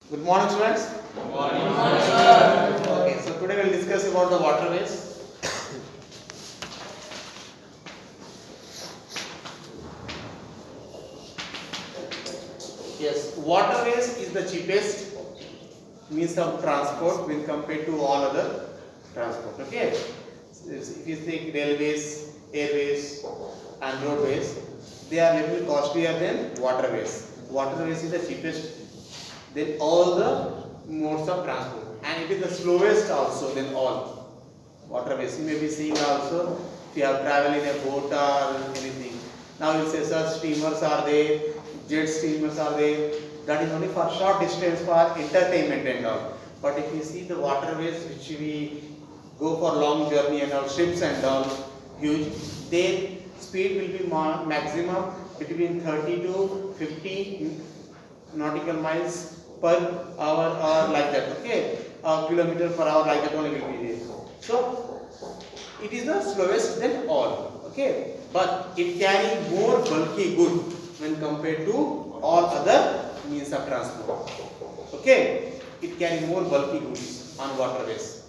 Good morning, students. Good morning. Okay, so today we'll discuss about the waterways. Yes, waterways is the cheapest means of transport when compared to all other transport. Okay, so if you think railways, airways, and roadways, they are little costlier than waterways. Waterways is the cheapest than all the modes of transport, and it is the slowest also than all waterways. You may be seeing also if you have traveled in a boat or anything. Now you say such steamers are there, jet steamers are there. That is only for short distance for entertainment and all. But if you see the waterways which we go for long journey and all ships and all huge, their speed will be maximum between 30 to 50 nautical miles per hour or like that. Okay, kilometer per hour like that only will be there. So it is the slowest than all. Okay, but it carry more bulky good when compared to all other means of transport. Okay, it carry more bulky goods on waterways.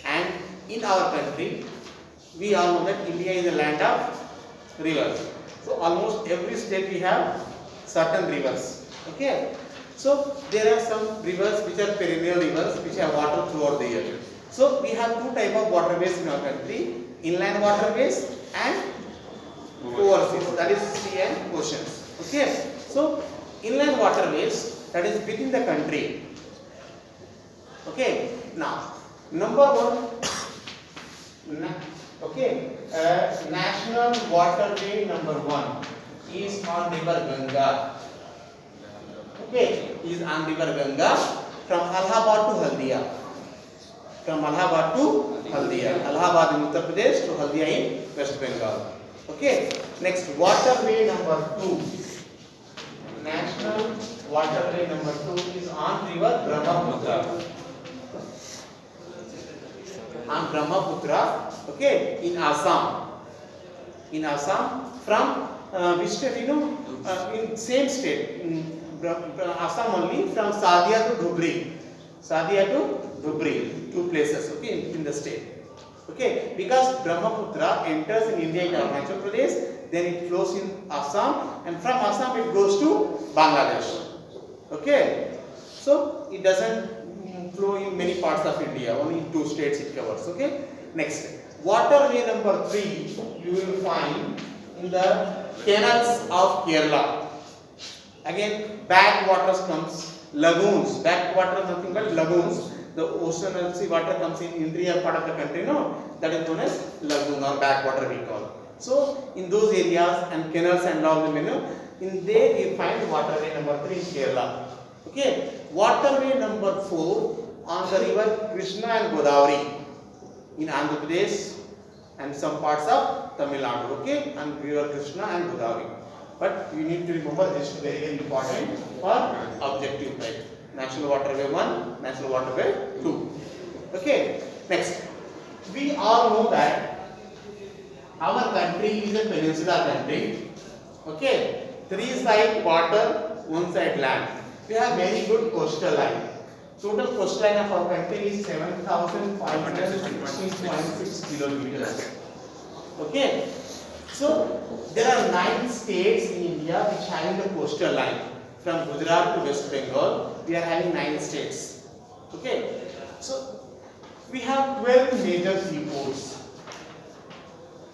And in our country, we all know that India is a land of rivers. So almost every state we have certain rivers. Okay, so there are some rivers which are perennial rivers which have water throughout the year. So we have two type of waterways in our country: inland waterways and overseas, that is sea and oceans. Okay, so inland waterways, that is within the country. Okay, now number one, national waterway number one is on river Ganga. Okay, is on river Ganga from Allahabad to Haldia. From Allahabad to Haldia. Allahabad in Uttar Pradesh to Haldia in West Bengal. Okay, next waterway number two. National waterway number two is on river Brahmaputra. On Brahmaputra, okay, in Assam. In Assam, from which state, you know, in same state, Assam only, from Sadia to Dhubri. Sadia to Dhubri, two places, okay, in the state. Okay, because Brahmaputra enters in India in Arunachal Pradesh, then it flows in Assam, and from Assam it goes to Bangladesh. Okay, so it doesn't flow in many parts of India, only in two states it covers. Okay, next waterway number three you will find in the canals of Kerala. Again, backwaters comes, lagoons. Backwater nothing but lagoons. The ocean and sea water comes in interior part of the country, no? That is known as lagoon or backwater we call. So in those areas and canals and all the in there you find waterway number three in Kerala. Okay, waterway number four on the river Krishna and Godavari in Andhra Pradesh and some parts of Tamil Nadu. Okay, and river Krishna and Godavari. But you need to remember this is very, very important for objective type. National waterway 1, national waterway 2. Okay, next. We all know that our country is a peninsula country. Okay, three side water, one side land. We have very good coastal line. Total coastline of our country is 7,516.6 kilometers. Okay, so there are 9 states in India which having the coastal line. From Gujarat to West Bengal, we are having 9 states. Okay, so we have 12 major seaports.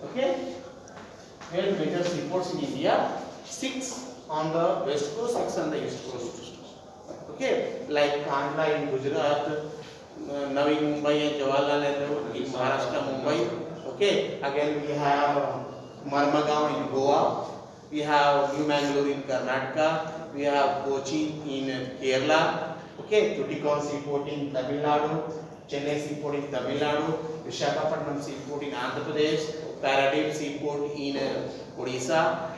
Okay, 12 major seaports in India, 6 on the west coast, 6 on the east coast. Okay, like Kandla in Gujarat, Navi Mumbai and Jawaharlal Nehru in Maharashtra, Mumbai. Okay, again we have Marmagaon in Goa, we have New Mangalore in Karnataka, we have Kochi in Kerala, okay, Tuticorin seaport in Tamil Nadu, Chennai seaport in Tamil Nadu, Visakhapatnam seaport in Andhra Pradesh, Paradip seaport in Odisha,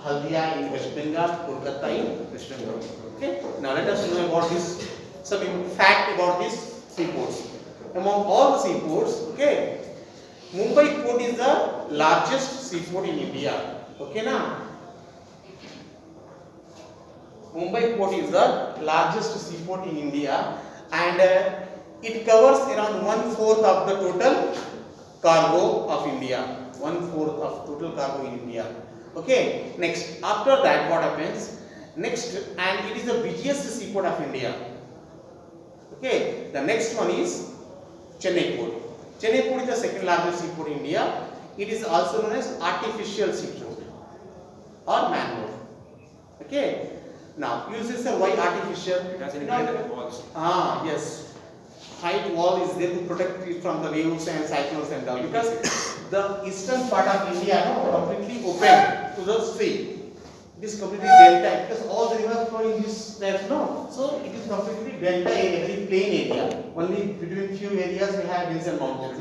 Haldia in West Bengal, Kolkata in West Bengal. Okay, now let us know about this, some fact about these seaports. Among all the seaports, okay, Mumbai port is the largest seaport in India. Okay, now Mumbai port is the largest seaport in India, and it covers around 1/4 of the total cargo of India. 1/4 of total cargo in India. Okay. Next, after that, what happens? Next, and it is the busiest seaport of India. Okay. The next one is Chennai port. Chennai port is the second largest seaport in India. It is also known as artificial seaport or man-made. Okay. Now, you say, sir, why artificial? It has integrated walls. Yes. Height wall is there to protect it from the waves and cyclones and all. Because the eastern part of India completely open to the sea. It is completely delta because all the rivers flow in this depth, no. So it is completely delta area, very plain area. Only between few areas we have hills and mountains.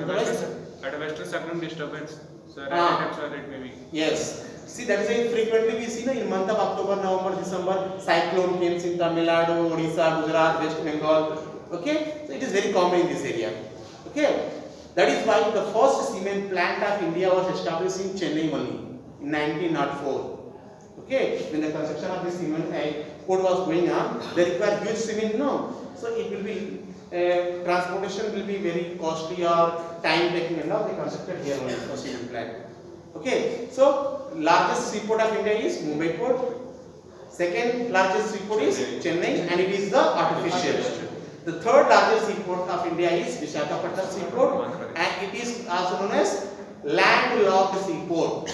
At a western circum disturbance, so that's why it may be. Yes. See, that is why frequently we see in month of October, November, December, cyclone comes in Tamil Nadu, Odisha, Gujarat, West Bengal. Okay, so it is very common in this area. Okay, that is why the first cement plant of India was established in Chennai only in 1904. Okay, when the construction of this cement port was going on, they require huge cement, no. So it will be transportation will be very costly or time taking, and all they constructed here only for cement plant. Okay, so largest seaport of India is Mumbai port. Second largest seaport is Chennai, and it is the artificial. The third largest seaport of India is Visakhapatnam seaport, and it is also known as landlocked seaport.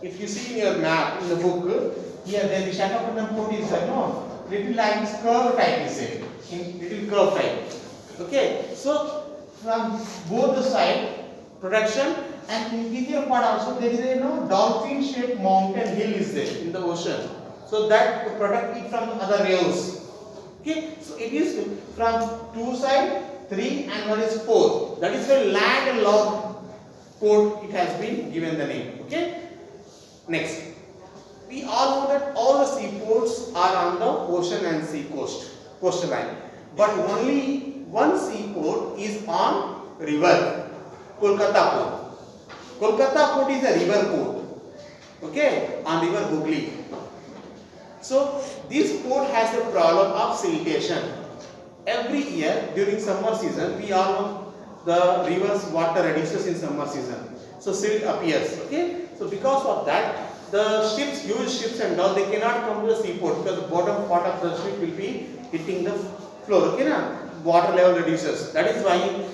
If you see in your map in the book, here the Visakhapatnam port is little like curve type, is it? In little curve type. Okay, so from both the side production, and in interior part also there is a dolphin shaped mountain hill is there in the ocean, so that to protect it from other waves. Okay, so it is from 2 sides, 3 and 1 is 4. That is why landlocked port it has been given the name. Okay. Next, we all know that all the seaports are on the ocean and sea coastline, but only one seaport is on river, Kolkata port. Kolkata port is a river port. Okay, on river Hooghly. So this port has a problem of siltation. Every year during summer season, we all know the river's water reduces in summer season. So silt appears. Okay. So because of that, the ships, huge ships and all, they cannot come to the seaport because the bottom part of the ship will be hitting the floor. Okay, na? Water level reduces. That is why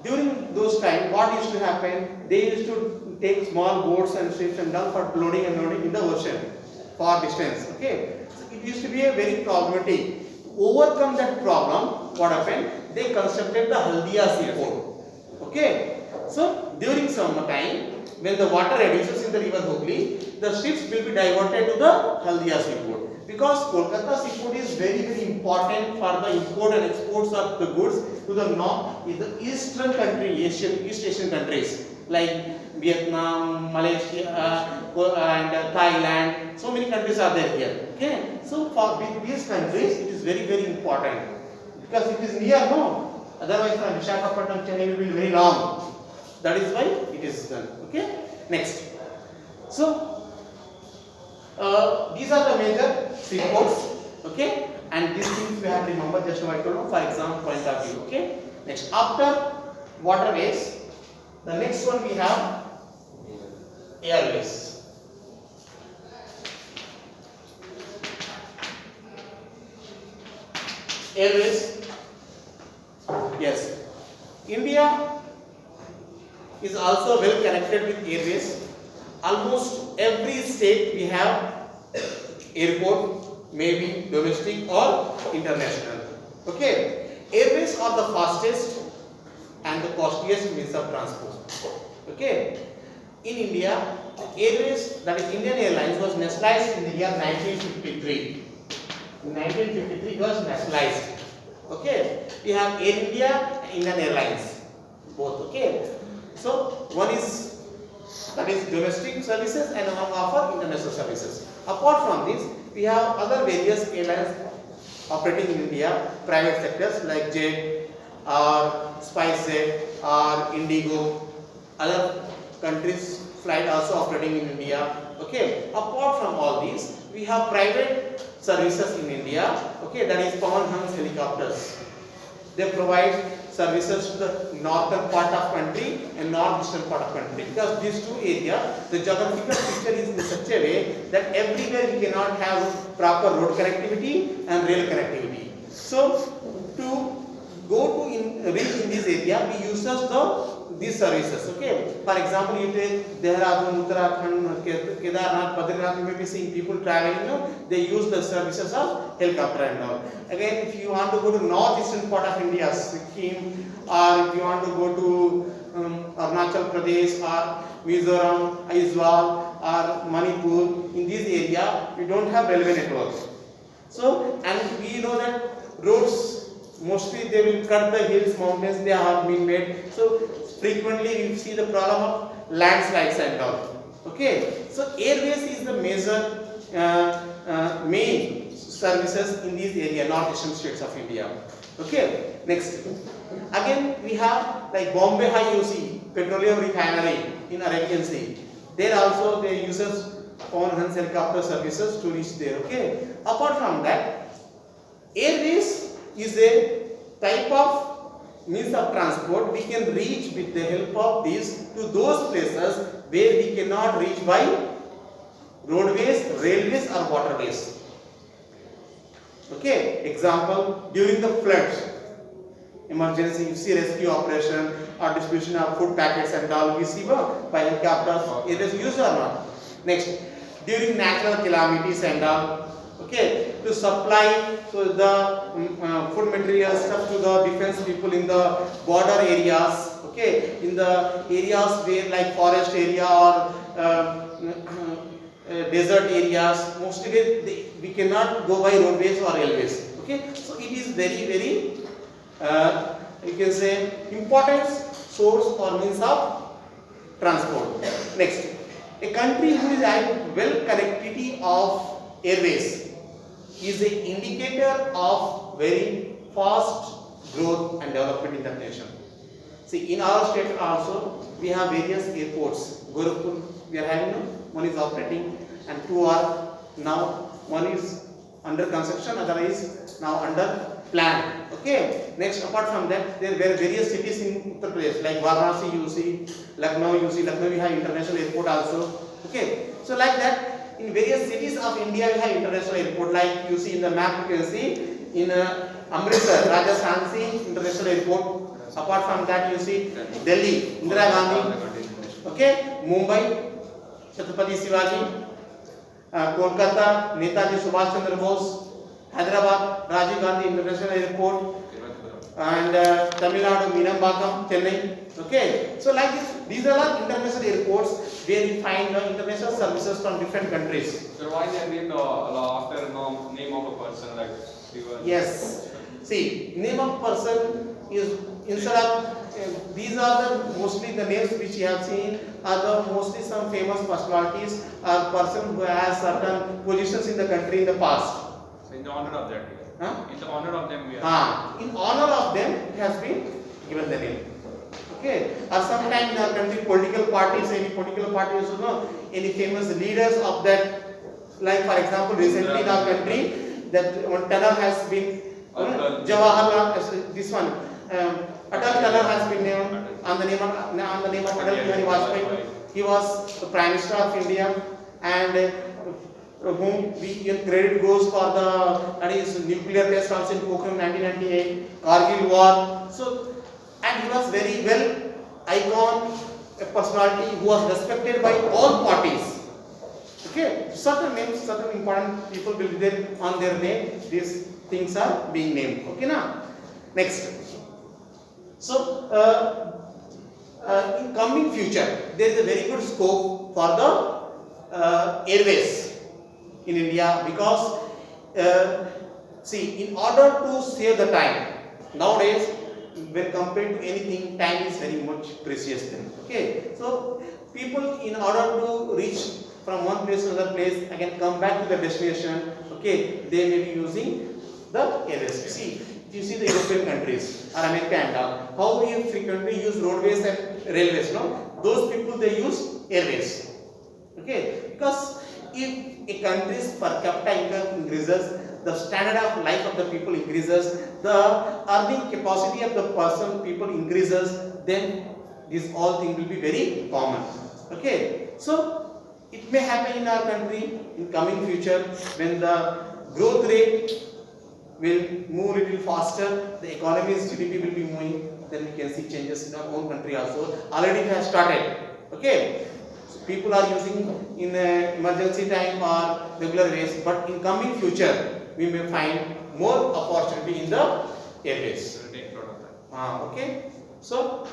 during those times, what used to happen? They used to take small boats and ships and all for loading and loading in the ocean far distance. Okay, so it used to be a very problematic. To overcome that problem, what happened? They constructed the Haldia seaport. Okay, so during summer time, when the water reduces in the river Hooghly, the ships will be diverted to the Haldia seaport, because Kolkata seaport is very important for the import and exports of the goods to the north, the eastern country, East Asian countries like Vietnam, Malaysia, and Thailand. So many countries are there here. Okay, so for these countries, it is very important because it is near, no. Otherwise, from Visakhapatnam, Chennai will be very long. That is why it is done. Okay. Next. So these are the major seaports. Okay. And these things we have to remember just now I told you for exam point of view. Okay. Next, after waterways, the next one we have airways. Airways. Yes. India is also well connected with airways. Almost every state we have airport, maybe domestic or international. Okay, airways are the fastest and the costliest means of transport. Okay, in India, airways, that is Indian Airlines, was nationalized in the year 1953. In 1953 it was nationalized. Okay, we have Air India and Indian Airlines, both. Okay. So one is, that is domestic services, and one offer international services. Apart from this, we have other various airlines operating in India, private sectors like Jet or SpiceJet or Indigo. Other countries flight also operating in India. Okay. Apart from all these, we have private services in India. Okay, that is Pawan Hans helicopters. They provide services to the northern part of country and northeastern part of country, because these two areas, the geographical feature is in such a way that everywhere we cannot have proper road connectivity and rail connectivity. So to go to reach in this area, we use these services. Okay, for example, you take Dehradun, Uttarakhand, Kedarnath, Badrinath, you may be seeing people traveling, they use the services of helicopter and all. Again, if you want to go to northeastern part of India, Sikkim, or if you want to go to Arunachal Pradesh or Mizoram, Aizawl or Manipur, in this area we don't have railway network. So, and we know that roads mostly they will cut the hills, mountains, they have been made. So frequently you see the problem of landslides and all. Okay, so airways is the major main services in this area, northeastern states of India. Okay, next. Again we have like Bombay High UC petroleum refinery in Arabian Sea. There also they uses Pawan Hans helicopter services to reach there. Okay. Apart from that, airways is a type of means of transport. We can reach with the help of these to those places where we cannot reach by roadways, railways or waterways. Okay. Example, during the floods, emergency, you see rescue operation or distribution of food packets and all, we see by helicopters, it is used or not. Next, during natural calamities and all, okay, to supply to the food materials stuff to the defense people in the border areas, okay, in the areas where like forest area or desert areas, mostly we cannot go by roadways or railways. Okay, so it is very you can say important source or means of transport. Next, a country who is having well connectivity of airways is an indicator of very fast growth and development in the nation. See, in our state also we have various airports. Gorakhpur we are having, one is operating and two are now, one is under construction, other is now under plan. Okay. Next, apart from that, there were various cities in Uttar Pradesh like Varanasi you see, Lucknow you see. Lucknow we have international airport also. Okay. So like that, in various cities of India we have international airport. Like you see in the map, you can see in Amritsar, Rajasthan international airport. Apart from that, you see Delhi, Indira Gandhi. Okay. Mumbai, Chhatrapati Shivaji. Kolkata, Netaji Subhash Chandra Bose. Hyderabad, Rajiv Gandhi International Airport, and Tamil Nadu, Meenambakam, Chennai. Okay, so like this, these are all international airports where we find international services from different countries. So why they named after name of a person like Shiva? Yes. See, name of person is instead of these are the mostly the names which you have seen are the mostly some famous personalities or person who has certain positions in the country in the past. So in the honor of that, in the honor of them we are. In honor of them, it has been given the name. Okay. Or sometimes in our country, political parties, any political parties, any famous leaders of that. Like for example, recently in our country, that one tunnel has been Jawaharlal. This one, Atal tunnel has been named on the name of Atal Bihari Vajpayee. He was the Prime Minister of India, and whom credit goes for the nuclear test also in Pokhran 1998, Kargil war. So, and he was very well icon, a personality who was respected by all parties. Okay, certain names, certain important people will be there on their name. These things are being named. Okay, now next. So, in coming future, there is a very good scope for the airways in India, because see, in order to save the time, nowadays when compared to anything, time is very much precious thing. Okay, so people in order to reach from one place to another place, again come back to the destination, okay, they may be using the airways. See, if you see the European countries or America and all, how we frequently use roadways and railways, no? Those people they use airways. Okay, because if a country's per capita income increases, the standard of life of the people increases, the earning capacity of the people increases, then these all things will be very common. Okay, so it may happen in our country in coming future when the growth rate will move little faster, the economy's GDP will be moving, then we can see changes in our own country also. Already it has started. Okay, so people are using in emergency time or regular ways, but in coming future we may find more opportunity in the airways. Take note of that. Okay, so